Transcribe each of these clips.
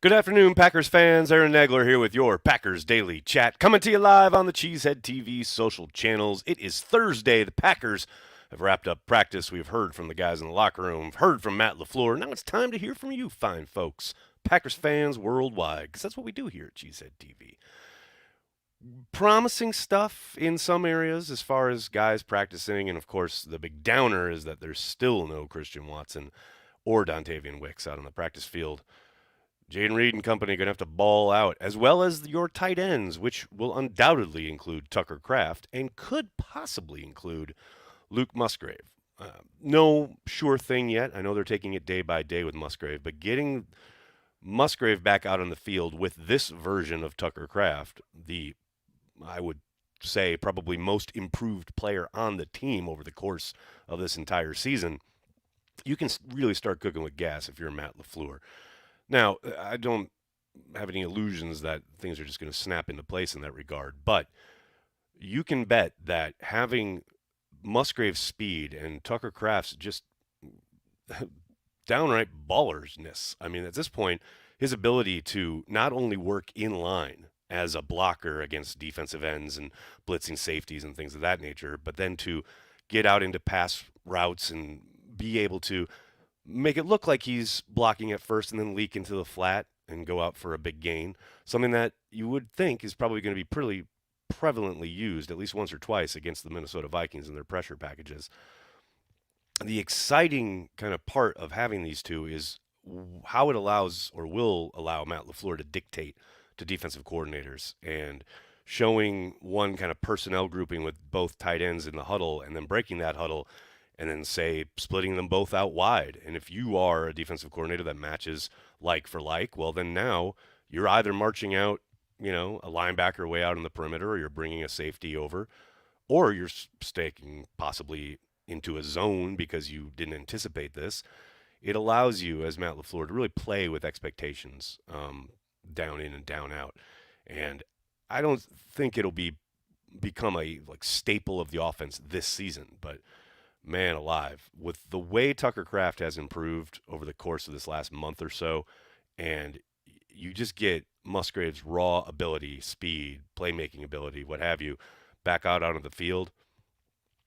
Good afternoon, Packers fans. Aaron Nagler here with your Packers Daily Chat, coming to you live on the Cheesehead TV social channels. It is Thursday. The Packers have wrapped up practice. We've heard from the guys in the locker room, heard from Matt LaFleur. Now it's time to hear from you, fine folks, Packers fans worldwide, because that's what we do here at Cheesehead TV. Promising stuff in some areas as far as guys practicing, and of course, the big downer is that there's still no Christian Watson or Dontavian Wicks out on the practice field. Jaden Reed and company are going to have to ball out, as well as your tight ends, which will undoubtedly include Tuker Kraft and could possibly include Luke Musgrave. No sure thing yet. I know they're taking it day by day with Musgrave, but getting Musgrave back out on the field with this version of Tucker Kraft, I would say, probably most improved player on the team over the course of this entire season, you can really start cooking with gas if you're Matt LaFleur. Now, I don't have any illusions that things are just going to snap into place in that regard, but you can bet that having Musgrave's speed and Tucker Kraft's just downright ballersness. I mean, at this point, his ability to not only work in line as a blocker against defensive ends and blitzing safeties and things of that nature, but then to get out into pass routes and be able to make it look like he's blocking at first and then leak into the flat and go out for a big gain. Something that you would think is probably going to be pretty prevalently used at least once or twice against the Minnesota Vikings in their pressure packages. The exciting kind of part of having these two is how it allows or will allow Matt LaFleur to dictate to defensive coordinators and showing one kind of personnel grouping with both tight ends in the huddle and then breaking that huddle and then, say, splitting them both out wide. And if you are a defensive coordinator that matches like for like, well, then now you're either marching out, a linebacker way out in the perimeter, or you're bringing a safety over, or you're staking possibly into a zone because you didn't anticipate this. It allows you, as Matt LaFleur, to really play with expectations down in and down out. And I don't think it'll become a staple of the offense this season, but man alive, with the way Tucker Kraft has improved over the course of this last month or so, and you just get Musgrave's raw ability, speed, playmaking ability, what have you, back out onto the field,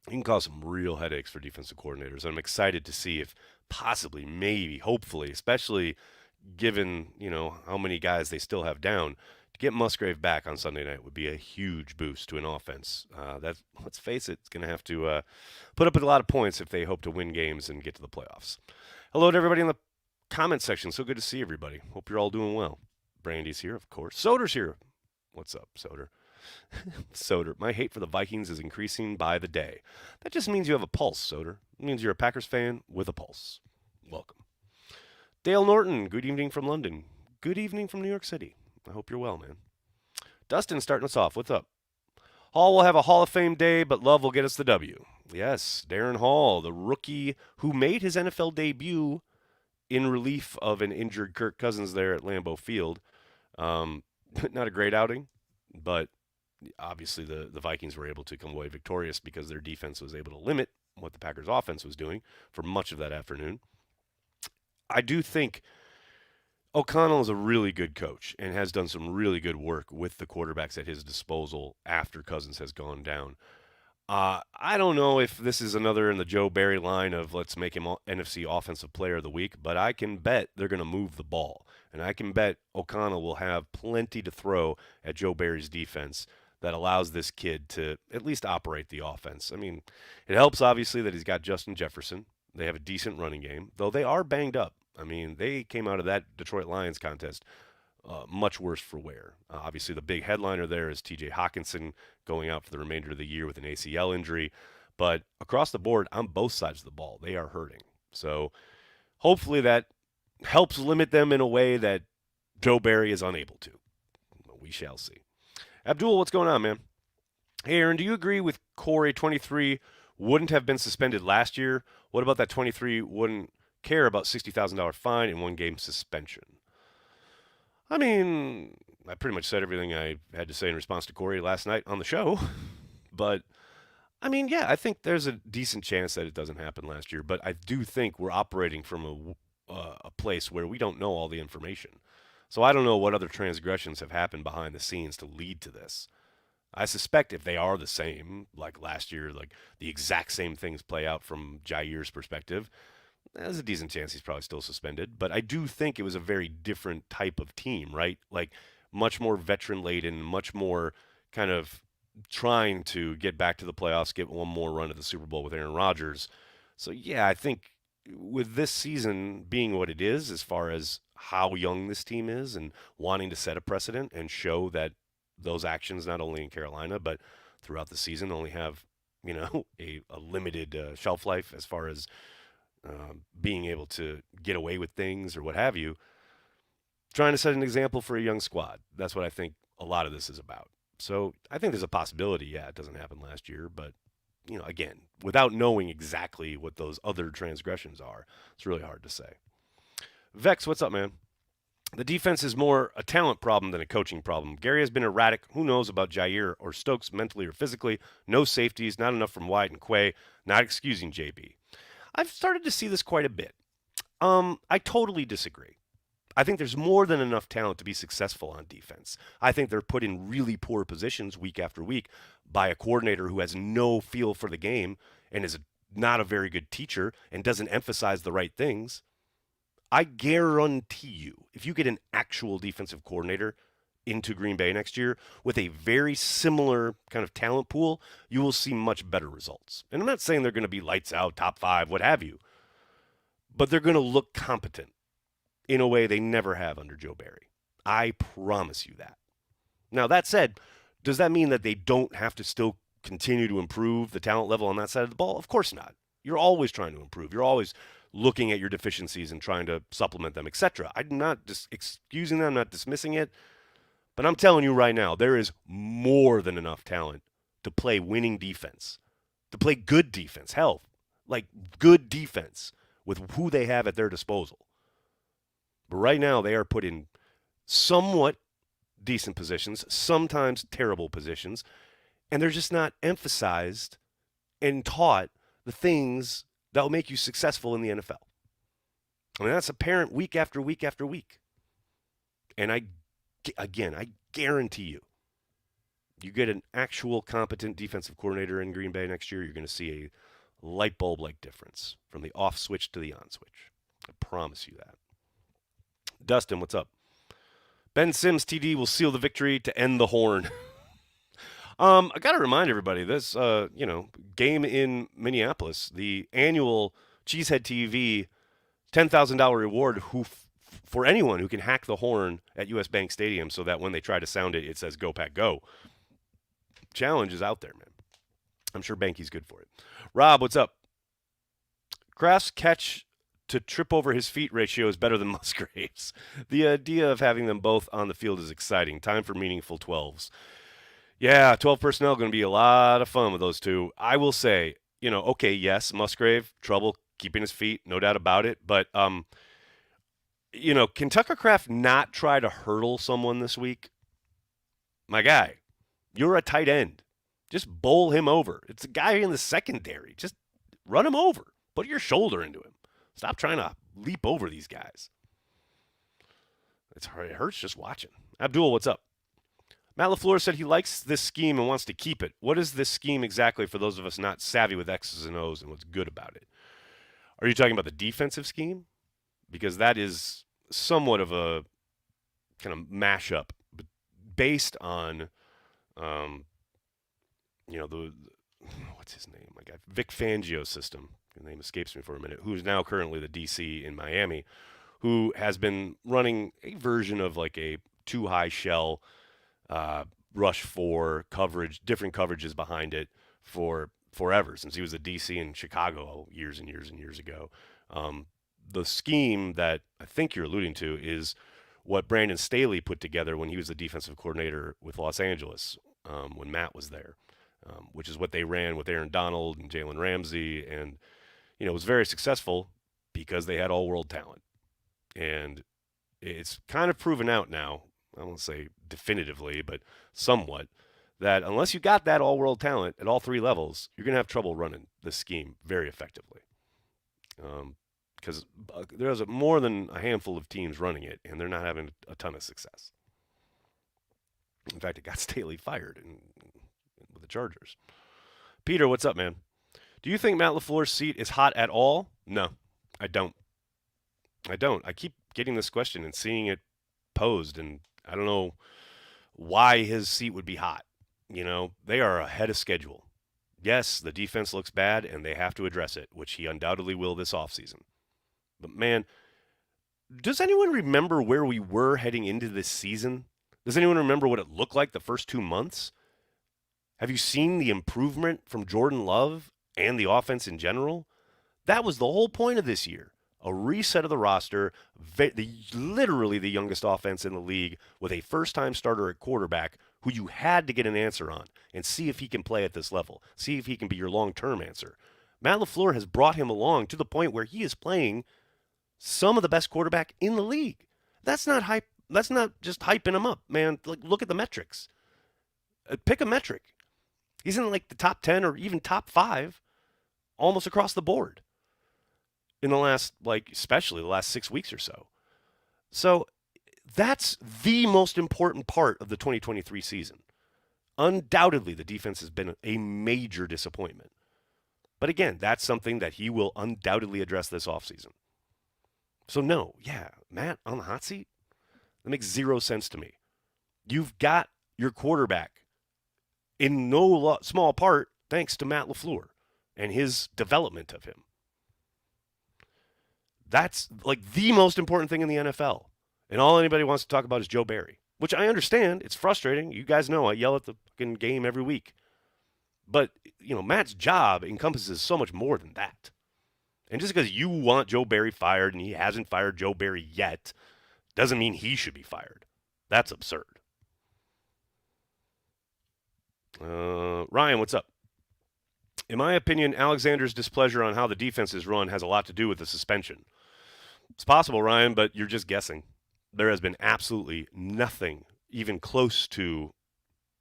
you can cause some real headaches for defensive coordinators. I'm excited to see if possibly, maybe, hopefully, especially given, how many guys they still have down, to get Musgrave back on Sunday night would be a huge boost to an offense. Let's face it, it's going to have to put up a lot of points if they hope to win games and get to the playoffs. Hello to everybody in the comment section. So good to see everybody. Hope you're all doing well. Brandy's here, of course. Soder's here. What's up, Soder? Soder, my hate for the Vikings is increasing by the day. That just means you have a pulse, Soder. It means you're a Packers fan with a pulse. Welcome. Dale Norton, good evening from London. Good evening from New York City. I hope you're well, man. Dustin starting us off. What's up? Hall will have a Hall of Fame day, but Love will get us the W. Yes, Darren Hall, the rookie who made his NFL debut in relief of an injured Kirk Cousins there at Lambeau Field. Not a great outing, but obviously the Vikings were able to come away victorious because their defense was able to limit what the Packers' offense was doing for much of that afternoon. I do think O'Connell is a really good coach and has done some really good work with the quarterbacks at his disposal after Cousins has gone down. I don't know if this is another in the Joe Barry line of let's make him NFC Offensive Player of the Week, but I can bet they're going to move the ball. And I can bet O'Connell will have plenty to throw at Joe Barry's defense that allows this kid to at least operate the offense. I mean, it helps, obviously, that he's got Justin Jefferson. They have a decent running game, though they are banged up. I mean, they came out of that Detroit Lions contest much worse for wear. Obviously, the big headliner there is T.J. Hawkinson going out for the remainder of the year with an ACL injury. But across the board, on both sides of the ball, they are hurting. So hopefully that helps limit them in a way that Joe Barry is unable to. We shall see. Abdul, what's going on, man? Hey, Aaron, do you agree with Corey 23 wouldn't have been suspended last year? What about that 23 wouldn't care about $60,000 fine and 1 game suspension? I mean, I pretty much said everything I had to say in response to Corey last night on the show. But, I mean, yeah, I think there's a decent chance that it doesn't happen last year. But I do think we're operating from a place where we don't know all the information. So I don't know what other transgressions have happened behind the scenes to lead to this. I suspect if they are the same, like last year, like the exact same things play out from Jaire's perspective, there's a decent chance he's probably still suspended. But I do think it was a very different type of team, right? Like much more veteran laden, much more kind of trying to get back to the playoffs, get one more run at the Super Bowl with Aaron Rodgers. So yeah, I think with this season being what it is, as far as how young this team is and wanting to set a precedent and show that those actions, not only in Carolina, but throughout the season, only have, a limited shelf life as far as being able to get away with things or what have you, trying to set an example for a young squad. That's what I think a lot of this is about. So I think there's a possibility, yeah, it doesn't happen last year, but again, without knowing exactly what those other transgressions are, it's really hard to say. Vex, what's up, man? The defense is more a talent problem than a coaching problem. Gary has been erratic. Who knows about Jaire or Stokes mentally or physically? No safeties, not enough from Wyatt and Quay. Not excusing JB. I've started to see this quite a bit. I totally disagree. I think there's more than enough talent to be successful on defense. I think they're put in really poor positions week after week by a coordinator who has no feel for the game and is not a very good teacher and doesn't emphasize the right things. I guarantee you, if you get an actual defensive coordinator into Green Bay next year with a very similar kind of talent pool, you will see much better results. And I'm not saying they're going to be lights out, top five, what have you, but they're going to look competent in a way they never have under Joe Barry. I promise you that. Now, that said, does that mean that they don't have to still continue to improve the talent level on that side of the ball? Of course not. You're always trying to improve. You're always looking at your deficiencies and trying to supplement them, etc. I'm not just excusing them, I'm not dismissing it, but I'm telling you right now, there is more than enough talent to play winning defense, to play good defense. Hell, like good defense with who they have at their disposal. But right now, they are put in somewhat decent positions, sometimes terrible positions, and they're just not emphasized and taught the things that will make you successful in the NFL. I mean, that's apparent week after week after week. And I guarantee you, you get an actual competent defensive coordinator in Green Bay next year, you're going to see a light bulb like difference from the off switch to the on switch. I promise you that. Dustin, what's up? Ben Sims TD will seal the victory to end the horn. I got to remind everybody this, game in Minneapolis, the annual Cheesehead TV $10,000 reward for anyone who can hack the horn at US Bank Stadium so that when they try to sound it, it says "Go Pack Go." Challenge is out there, man. I'm sure Banky's good for it. Rob, what's up? Kraft's catch to trip over his feet ratio is better than Musgrave's. The idea of having them both on the field is exciting. Time for meaningful 12s. Yeah, 12 personnel going to be a lot of fun with those two. I will say, okay, yes, Musgrave, trouble keeping his feet, no doubt about it. But, can Tuker Kraft not try to hurdle someone this week? My guy, you're a tight end. Just bowl him over. It's a guy in the secondary. Just run him over. Put your shoulder into him. Stop trying to leap over these guys. It hurts just watching. Abdul, what's up? Matt LaFleur said he likes this scheme and wants to keep it. What is this scheme exactly for those of us not savvy with X's and O's and what's good about it? Are you talking about the defensive scheme? Because that is somewhat of a kind of mashup based on, what's his name? My guy, Vic Fangio's system. His name escapes me for a minute. Who's now currently the DC in Miami, who has been running a version of like a too high shell rush for coverage, different coverages behind it for forever since he was a DC in Chicago years and years and years ago. The scheme that I think you're alluding to is what Brandon Staley put together when he was the defensive coordinator with Los Angeles when Matt was there, which is what they ran with Aaron Donald and Jalen Ramsey. And, it was very successful because they had all-world talent. And it's kind of proven out now, I won't say definitively, but somewhat, that unless you got that all-world talent at all three levels, you're going to have trouble running this scheme very effectively. because there's more than a handful of teams running it, and they're not having a ton of success. In fact, it got Staley fired with the Chargers. Peter, what's up, man? Do you think Matt LaFleur's seat is hot at all? No, I don't. I don't. I keep getting this question and seeing it posed, and I don't know why his seat would be hot. They are ahead of schedule. Yes, the defense looks bad, and they have to address it, which he undoubtedly will this offseason. But, man, does anyone remember where we were heading into this season? Does anyone remember what it looked like the first 2 months? Have you seen the improvement from Jordan Love and the offense in general? That was the whole point of this year. A reset of the roster, literally the youngest offense in the league with a first-time starter at quarterback who you had to get an answer on and see if he can play at this level, see if he can be your long-term answer. Matt LaFleur has brought him along to the point where he is playing some of the best quarterback in the league. That's not hype. That's not just hyping him up, man. Look at the metrics. Pick a metric. He's in like the top 10 or even top 5 almost across the board in the last, especially the last 6 weeks or so. So that's the most important part of the 2023 season. Undoubtedly, the defense has been a major disappointment. But again, that's something that he will undoubtedly address this offseason. So no, Matt on the hot seat? That makes zero sense to me. You've got your quarterback in no small part thanks to Matt LaFleur and his development of him. That's the most important thing in the NFL. And all anybody wants to talk about is Joe Barry, which I understand. It's frustrating. You guys know I yell at the fucking game every week. But, Matt's job encompasses so much more than that. And just because you want Joe Barry fired and he hasn't fired Joe Barry yet doesn't mean he should be fired. That's absurd. Ryan, what's up? In my opinion, Alexander's displeasure on how the defense is run has a lot to do with the suspension. It's possible, Ryan, but you're just guessing. There has been absolutely nothing even close to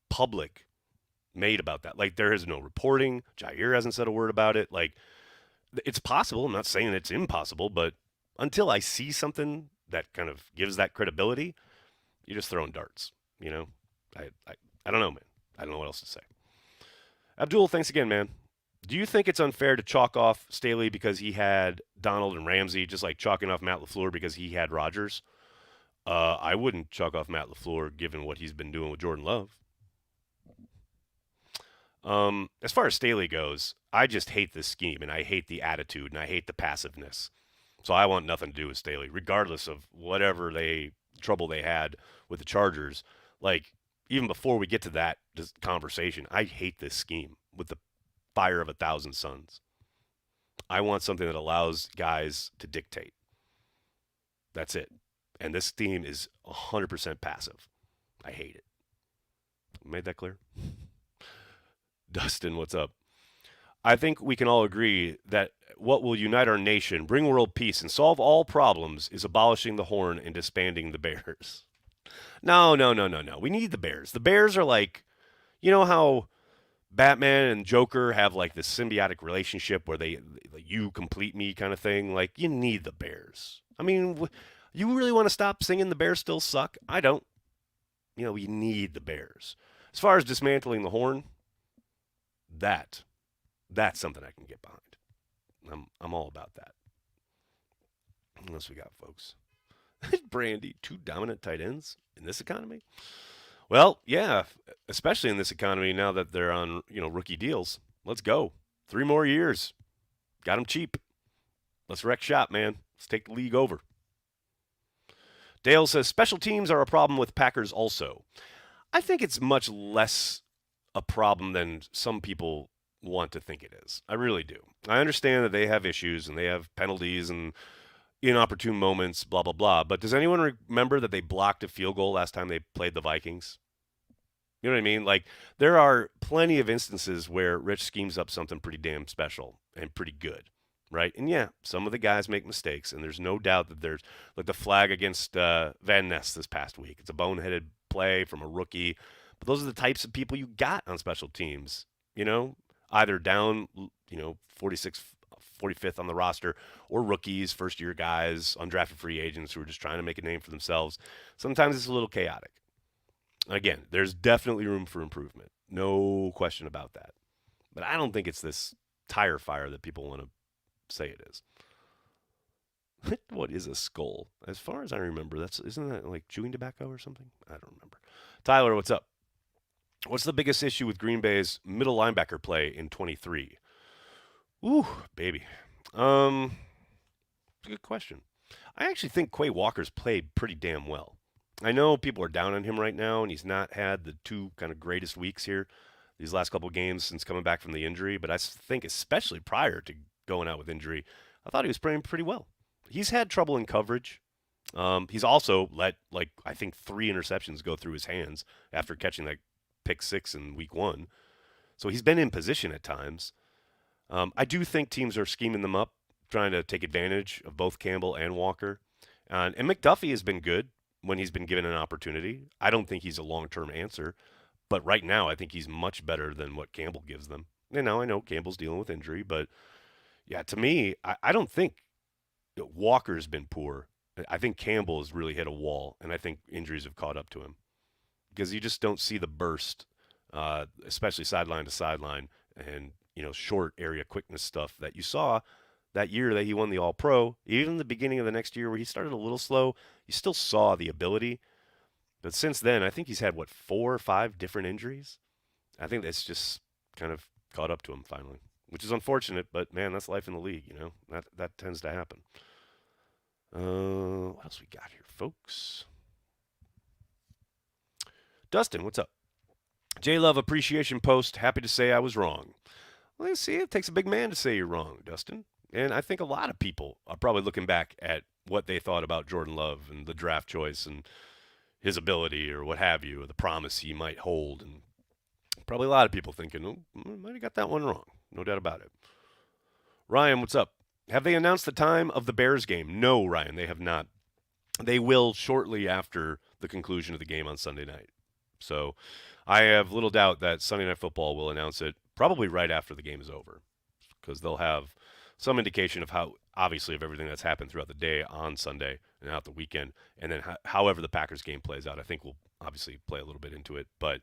public made about that. There is no reporting. Jaire hasn't said a word about it. It's possible. I'm not saying it's impossible, but until I see something that kind of gives that credibility, you're just throwing darts. I don't know, man. I don't know what else to say. Abdul, thanks again, man. Do you think it's unfair to chalk off Staley because he had Donald and Ramsey, just like chalking off Matt LaFleur because he had Rodgers? I wouldn't chalk off Matt LaFleur given what he's been doing with Jordan Love. As far as Staley goes, I just hate this scheme, and I hate the attitude, and I hate the passiveness. So I want nothing to do with Staley, regardless of whatever trouble they had with the Chargers. Even before we get to that conversation, I hate this scheme with the fire of 1,000 suns. I want something that allows guys to dictate. That's it. And this team is 100% passive. I hate it. Made that clear? Dustin, what's up? I think we can all agree that what will unite our nation, bring world peace, and solve all problems is abolishing the horn and disbanding the Bears. No. We need the Bears. The Bears are how Batman and Joker have this symbiotic relationship where you complete me kind of thing. You need the Bears. I mean, you really want to stop singing the Bears still suck? I don't. We need the Bears. As far as dismantling the horn, that's something I can get behind. I'm all about that. What else we got, folks? Brandy, 2 dominant tight ends in this economy? Well, yeah, especially in this economy now that they're on, rookie deals. Let's go. 3 more years. Got them cheap. Let's wreck shop, man. Let's take the league over. Dale says, special teams are a problem with Packers also. I think it's much less a problem than some people want to think it is. I really do. I understand that they have issues and they have penalties and inopportune moments, blah, blah, blah. But does anyone remember that they blocked a field goal last time they played the Vikings? You know what I mean? There are plenty of instances where Rich schemes up something pretty damn special and pretty good, right? And yeah, some of the guys make mistakes, and there's no doubt that there's the flag against Van Ness this past week. It's a boneheaded play from a rookie. But those are the types of people you got on special teams, either down, 46 45th on the roster, or rookies, first-year guys, undrafted free agents who are just trying to make a name for themselves. Sometimes it's a little chaotic. Again, there's definitely room for improvement. No question about that. But I don't think it's this tire fire that people want to say it is. What is a skull? As far as I remember, isn't that like chewing tobacco or something? I don't remember. Tyler, what's up? What's the biggest issue with Green Bay's middle linebacker play in 23? Ooh, baby. Good question. I actually think Quay Walker's played pretty damn well. I know people are down on him right now, and he's not had the two kind of greatest weeks here these last couple of games since coming back from the injury. But I think especially prior to going out with injury, I thought he was playing pretty well. He's had trouble in coverage. He's also let, like, I think 3 interceptions go through his hands after catching that pick 6 in week 1. So he's been in position at times. I do think teams are scheming them up, trying to take advantage of both Campbell and Walker. And McDuffie has been good when he's been given an opportunity. I don't think he's a long-term answer. But right now, I think he's much better than what Campbell gives them. And now I know Campbell's dealing with injury, but yeah, to me, I don't think Walker's been poor. I think Campbell has really hit a wall, and I think injuries have caught up to him because you just don't see the burst, especially sideline to sideline and short area quickness stuff that you saw that year that he won the All-Pro. Even the beginning of the next year where he started a little slow, you still saw the ability. But since then, I think he's had, 4 or 5 different injuries? I think that's just kind of caught up to him finally, which is unfortunate, but, man, that's life in the league, That tends to happen. What else we got here, folks? Dustin, what's up? J-Love appreciation post. Happy to say I was wrong. Well, see, it takes a big man to say you're wrong, Dustin. And I think a lot of people are probably looking back at what they thought about Jordan Love and the draft choice and his ability or what have you, or the promise he might hold. And probably a lot of people thinking, might have got that one wrong. No doubt about it. Ryan, what's up? Have they announced the time of the Bears game? No, Ryan, they have not. They will shortly after the conclusion of the game on Sunday night. So I have little doubt that Sunday Night Football will announce it probably right after the game is over because they'll have some indication of obviously, of everything that's happened throughout the day on Sunday and out the weekend. And then however the Packers game plays out, I think we'll obviously play a little bit into it. But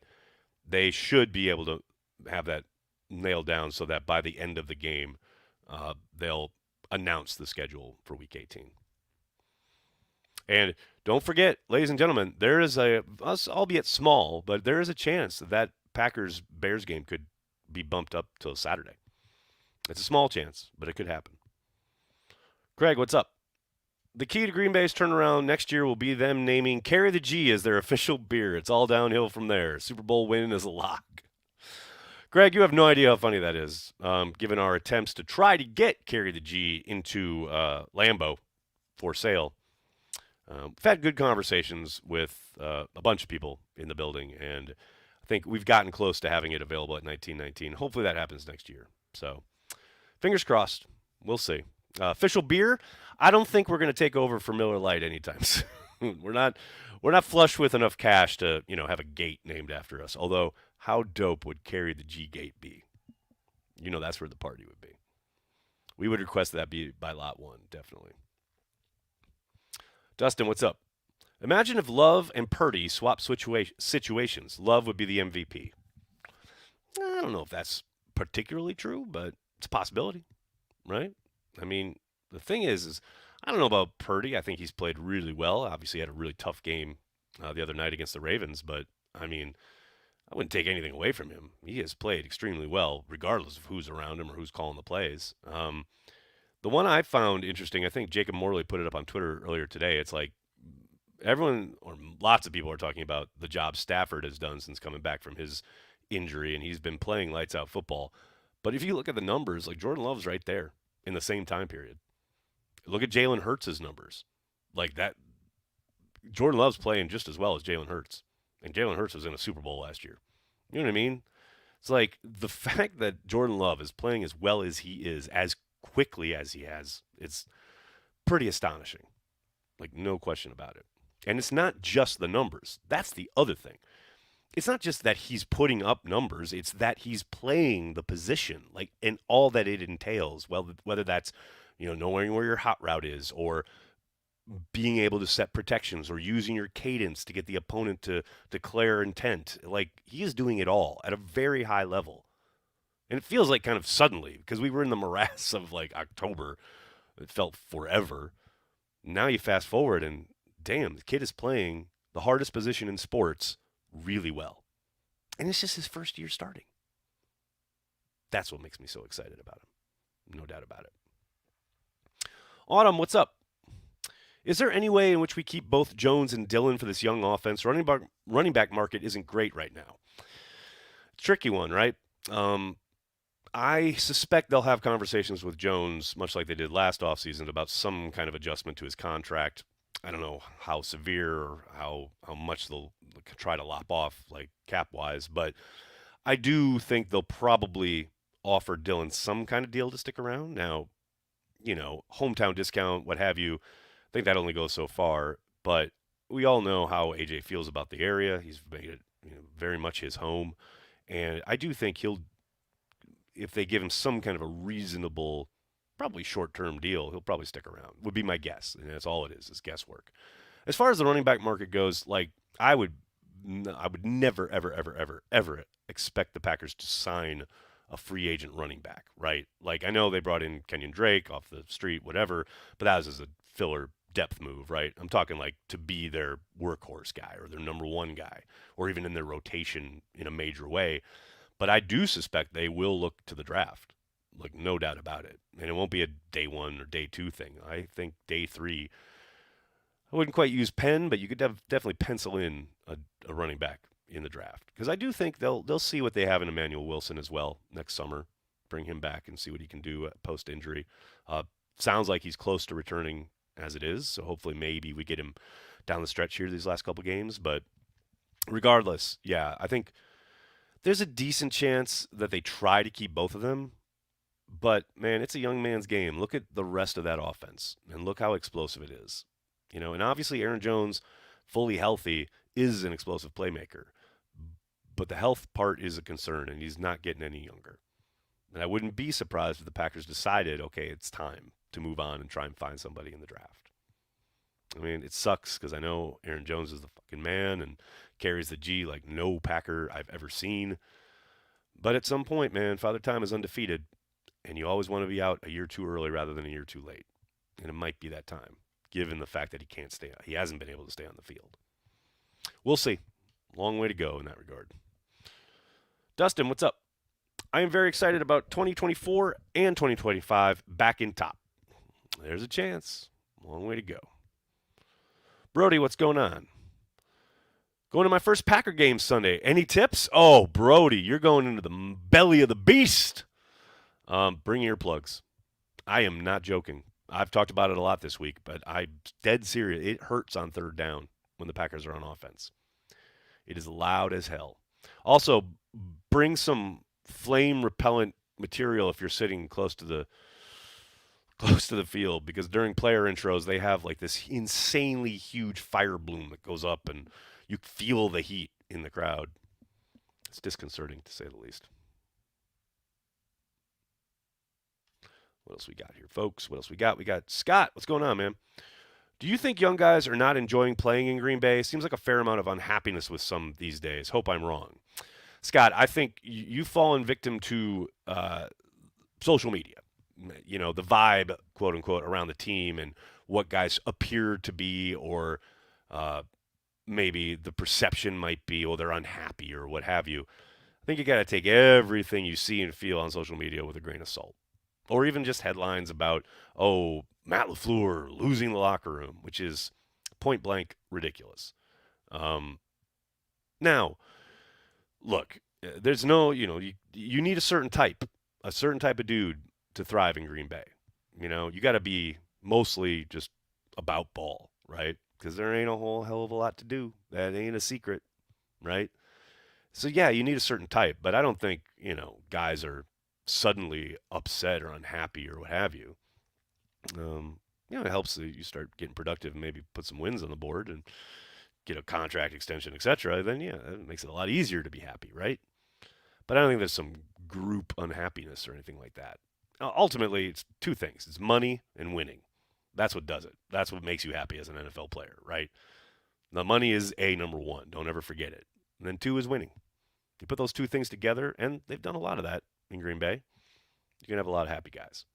they should be able to have that nailed down so that by the end of the game, they'll announce the schedule for Week 18. And don't forget, ladies and gentlemen, there is albeit small, but there is a chance that Packers-Bears game could be bumped up till Saturday. It's a small chance, but it could happen. Craig, what's up? The key to Green Bay's turnaround next year will be them naming Carry the G as their official beer. It's all downhill from there. Super Bowl win is a lock. Greg, you have no idea how funny that is, given our attempts to try to get Carry the G into Lambeau for sale. We've had good conversations with a bunch of people in the building, and I think we've gotten close to having it available at 1919. Hopefully that happens next year. So fingers crossed. We'll see. Official beer, I don't think we're going to take over for Miller Lite anytime soon. We're not flush with enough cash to, have a gate named after us. Although, how dope would Carry the G gate be? That's where the party would be. We would request that be by lot 1, definitely. Dustin, what's up? Imagine if Love and Purdy swap situations. Love would be the MVP. I don't know if that's particularly true, but it's a possibility, right? I mean, the thing is I don't know about Purdy. I think he's played really well. Obviously, he had a really tough game the other night against the Ravens, but, I mean, I wouldn't take anything away from him. He has played extremely well, regardless of who's around him or who's calling the plays. The one I found interesting, I think Jacob Morley put it up on Twitter earlier today. It's like everyone, or lots of people, are talking about the job Stafford has done since coming back from his injury, and he's been playing lights out football. But if you look at the numbers, like Jordan Love's right there in the same time period. Look at Jalen Hurts' numbers. Like that, Jordan Love's playing just as well as Jalen Hurts. And Jalen Hurts was in a Super Bowl last year. You know what I mean? It's like the fact that Jordan Love is playing as well as he is, as quickly as he has, it's pretty astonishing. Like, no question about it. And it's not just the numbers. That's the other thing. it's not just that he's putting up numbers, it's that he's playing the position, like, and all that it entails. Well, whether that's, knowing where your hot route is, or being able to set protections, or using your cadence to get the opponent to declare intent. Like, he is doing it all at a very high level. And it feels like kind of suddenly, because we were in the morass of like October. It felt forever. Now you fast forward and damn, the kid is playing the hardest position in sports really well. And it's just his first year starting. That's what makes me so excited about him. No doubt about it. Autumn, what's up? Is there any way in which we keep both Jones and Dillon for this young offense? Running back market isn't great right now. Tricky one, right? I suspect they'll have conversations with Jones, much like they did last offseason, about some kind of adjustment to his contract. I don't know how severe or how much they'll try to lop off, like cap-wise, but I do think they'll probably offer Dillon some kind of deal to stick around. Now, hometown discount, what have you, I think that only goes so far, but we all know how AJ feels about the area. He's made it very much his home, and I do think if they give him some kind of a reasonable, probably short-term deal, he'll probably stick around, would be my guess, and that's all it is guesswork. As far as the running back market goes, like, I would never, ever, ever, ever, ever expect the Packers to sign a free agent running back, right? Like, I know they brought in Kenyon Drake off the street, whatever, but that was as a filler depth move, right? I'm talking like to be their workhorse guy or their number one guy, or even in their rotation in a major way. But I do suspect they will look to the draft, like, no doubt about it. And it won't be a day one or day two thing. I think day three, I wouldn't quite use pen, but you could definitely pencil in a running back in the draft, because I do think they'll see what they have in Emmanuel Wilson as well next summer, bring him back and see what he can do post injury. Sounds like he's close to returning as it is, so hopefully maybe we get him down the stretch here these last couple games. But regardless, yeah, I think there's a decent chance that they try to keep both of them. But man, it's a young man's game. Look at the rest of that offense and look how explosive it is. And obviously Aaron Jones, fully healthy, is an explosive playmaker. But the health part is a concern, and he's not getting any younger. And I wouldn't be surprised if the Packers decided, okay, it's time to move on and try and find somebody in the draft. I mean, it sucks because I know Aaron Jones is the fucking man and carries the G like no Packer I've ever seen. But at some point, man, Father Time is undefeated, and you always want to be out a year too early rather than a year too late. And it might be that time, given the fact that he hasn't been able to stay on the field. We'll see. Long way to go in that regard. Dustin, what's up? I am very excited about 2024 and 2025 back in top. There's a chance. Long way to go. Brody, what's going on? Going to my first Packer game Sunday. Any tips? Oh, Brody, you're going into the belly of the beast. Bring earplugs. I am not joking. I've talked about it a lot this week, but I'm dead serious. It hurts on third down when the Packers are on offense. It is loud as hell. Also, bring some flame repellent material if you're sitting close to the field, because during player intros they have like this insanely huge fire bloom that goes up and you feel the heat in the crowd. It's disconcerting to say the least. What else we got here, folks? What else we got? We got Scott. What's going on, man? Do you think young guys are not enjoying playing in Green Bay? Seems like a fair amount of unhappiness with some these days. Hope I'm wrong. Scott, I think you've fallen victim to social media. The vibe, quote unquote, around the team and what guys appear to be, or maybe the perception might be, oh, they're unhappy or what have you. I think you got to take everything you see and feel on social media with a grain of salt. Or even just headlines about, oh, Matt LaFleur losing the locker room, which is point blank ridiculous. Now, look, there's no, you need a certain type of dude to thrive in Green Bay. You got to be mostly just about ball, right? Because there ain't a whole hell of a lot to do. That ain't a secret, right? So, yeah, you need a certain type, but I don't think, guys are suddenly upset or unhappy or what have you. It helps that you start getting productive and maybe put some wins on the board, and get a contract extension, etc., then yeah, it makes it a lot easier to be happy, right? But I don't think there's some group unhappiness or anything like that. Ultimately, it's two things: it's money and winning. That's what does it. That's what makes you happy as an NFL player, right? The money is number one. Don't ever forget it. And then two is winning. You put those two things together, and they've done a lot of that in Green Bay. You're gonna have a lot of happy guys.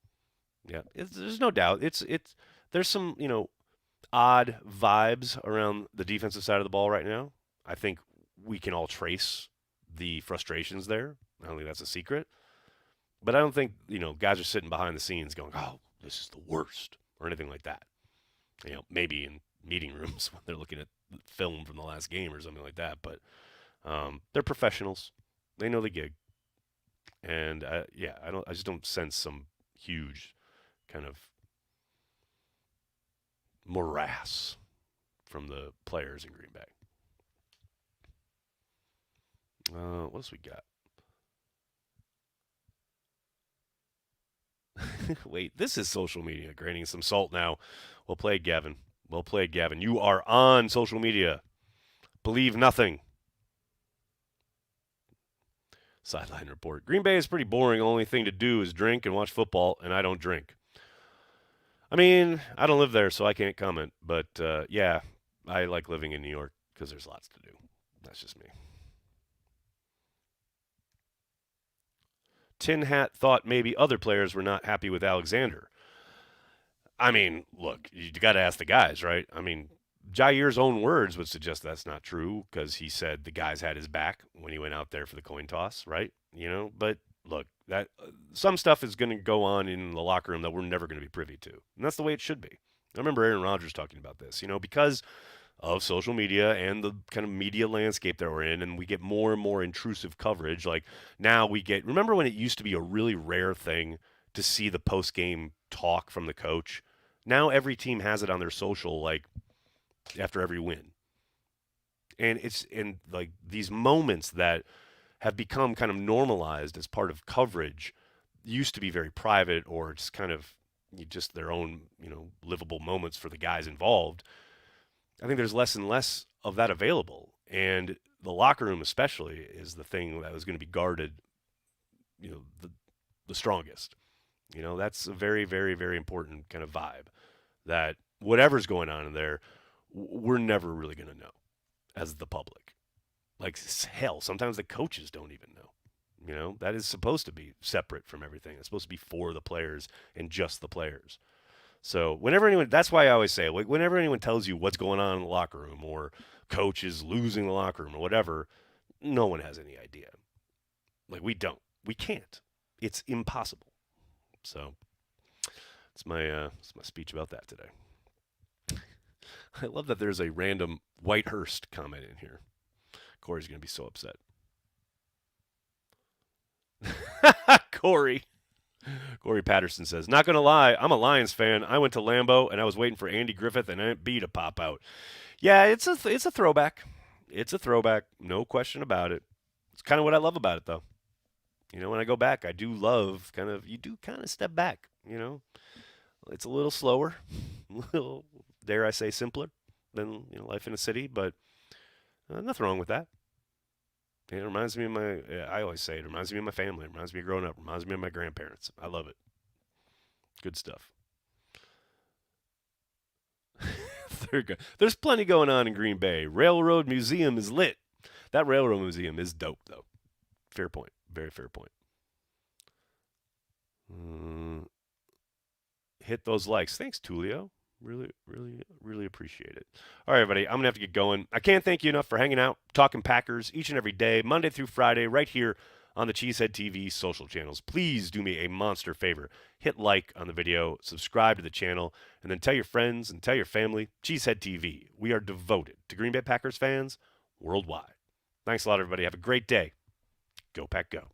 Yeah, there's no doubt. It's there's some odd vibes around the defensive side of the ball right now. I think we can all trace the frustrations there. I don't think that's a secret. But I don't think, guys are sitting behind the scenes going, oh, this is the worst or anything like that. Maybe in meeting rooms when they're looking at film from the last game or something like that. But they're professionals. They know the gig. And I just don't sense some huge kind of morass from the players in Green Bay. What else we got? Wait, this is social media graining some salt now. Well played, Gavin. Well played, Gavin. You are on social media. Believe nothing. Sideline report. Green Bay is pretty boring. The only thing to do is drink and watch football, and I don't drink. I mean, I don't live there, so I can't comment. But, yeah, I like living in New York because there's lots to do. That's just me. Tin Hat thought maybe other players were not happy with Alexander. I mean, look, you got to ask the guys, right? I mean, Jaire's own words would suggest that's not true because he said the guys had his back when he went out there for the coin toss, right? But look, that some stuff is going to go on in the locker room that we're never going to be privy to, and that's the way it should be. I remember Aaron Rodgers talking about this, because of social media and the kind of media landscape that we're in, and we get more and more intrusive coverage. Like now remember when it used to be a really rare thing to see the post-game talk from the coach? Now every team has it on their social, like after every win. And it's in like these moments that have become kind of normalized as part of coverage used to be very private or just kind of just their own, livable moments for the guys involved. I think there's less and less of that available. And the locker room especially is the thing that was going to be guarded, the strongest. That's a very, very, very important kind of vibe that whatever's going on in there, we're never really going to know as the public. Like, hell, sometimes the coaches don't even know. That is supposed to be separate from everything. It's supposed to be for the players and just the players. So that's why I always say, like, whenever anyone tells you what's going on in the locker room or coach is losing the locker room or whatever, no one has any idea. Like, we can't. It's impossible. So it's my speech about that today. I love that there's a random Whitehurst comment in here. Corey's going to be so upset. Corey Patterson says, not going to lie, I'm a Lions fan. I went to Lambeau, and I was waiting for Andy Griffith and Aunt B to pop out. Yeah, it's a throwback. It's a throwback, no question about it. It's kind of what I love about it, though. When I go back, I do love you do kind of step back, It's a little slower, a little, dare I say, simpler than, life in a city, but nothing wrong with that. It reminds me of I always say it reminds me of my family. It reminds me of growing up. It reminds me of my grandparents. I love it. Good stuff. There's plenty going on in Green Bay. Railroad Museum is lit. That Railroad Museum is dope, though. Fair point. Very fair point. Hit those likes. Thanks, Tulio. Really, really, really appreciate it. All right, everybody, I'm going to have to get going. I can't thank you enough for hanging out, talking Packers each and every day, Monday through Friday, right here on the Cheesehead TV social channels. Please do me a monster favor. Hit like on the video, subscribe to the channel, and then tell your friends and tell your family. Cheesehead TV. We are devoted to Green Bay Packers fans worldwide. Thanks a lot, everybody. Have a great day. Go Pack Go.